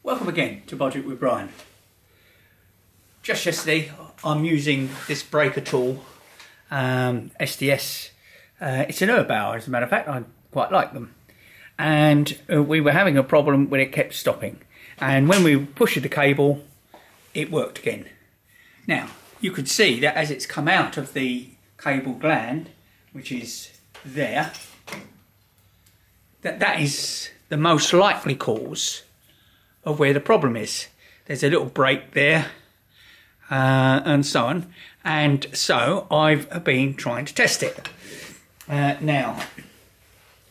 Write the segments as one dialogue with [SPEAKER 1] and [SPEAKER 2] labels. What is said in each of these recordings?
[SPEAKER 1] Welcome again to Budget with Brian. Just yesterday I'm using this breaker tool, SDS. It's an Erbauer, as a matter of fact. I quite like them. And we were having a problem when it kept stopping. And when we pushed the cable, it worked again. Now, you could see that as it's come out of the cable gland, which is there, that is the most likely cause of where the problem is. There's a little break there, and so on. And so I've been trying to test it. Now,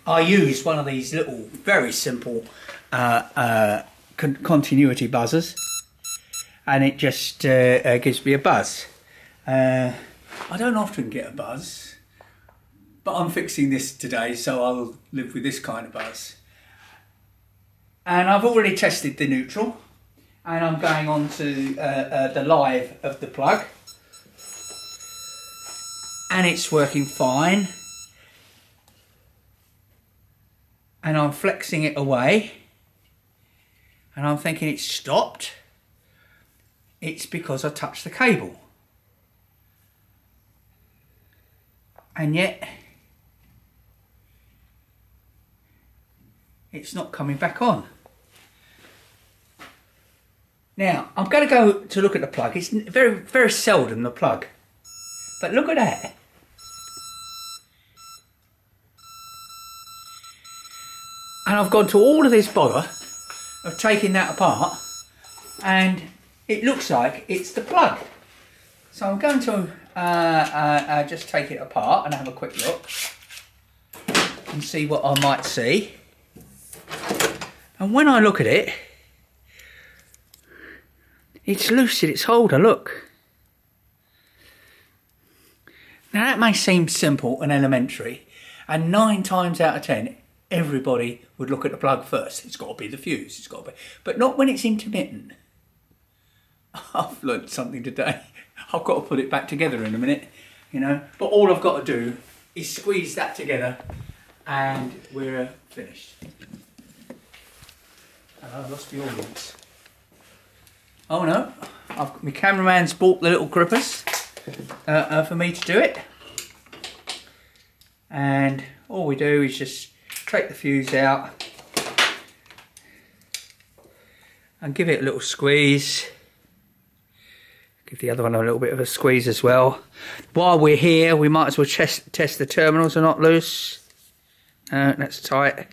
[SPEAKER 1] I use one of these little, very simple continuity buzzers, and it just gives me a buzz. I don't often get a buzz, but I'm fixing this today, so I'll live with this kind of buzz. And I've already tested the neutral, and I'm going on to the live of the plug, and it's working fine. And I'm flexing it away, and I'm thinking it's stopped. It's because I touched the cable. And yet, it's not coming back on. Now, I'm going to go to look at the plug. It's very, very seldom the plug. But look at that. And I've gone to all of this bother of taking that apart, and it looks like it's the plug. So I'm going to just take it apart and have a quick look and see what I might see. And when I look at it, it's loose in its holder, look. Now that may seem simple and elementary, and 9 times out of 10, everybody would look at the plug first. It's got to be the fuse, it's got to be. But not when it's intermittent. I've learnt something today. I've got to put it back together in a minute, you know. But all I've got to do is squeeze that together and we're finished. I've lost the audience. Oh no, my cameraman's bought the little grippers for me to do it. And all we do is just take the fuse out and give it a little squeeze. Give the other one a little bit of a squeeze as well. While we're here, we might as well test the terminals are not loose. That's tight.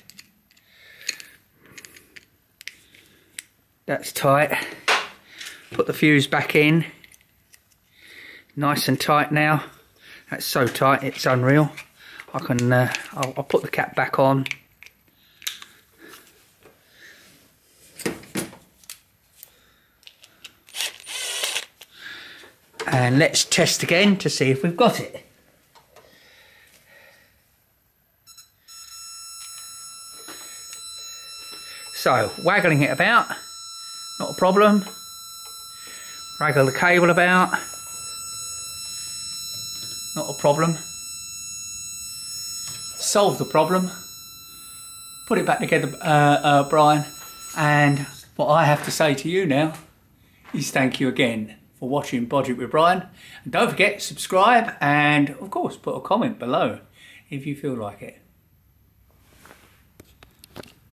[SPEAKER 1] That's tight. Put the fuse back in. Nice and tight now. That's so tight, it's unreal. I can, I'll put the cap back on. And let's test again to see if we've got it. So, waggling it about, not a problem. Waggle the cable about, not a problem. Solve the problem, put it back together, Brian, and what I have to say to you now is thank you again for watching Budget with Brian. And don't forget, subscribe, and of course put a comment below if you feel like it.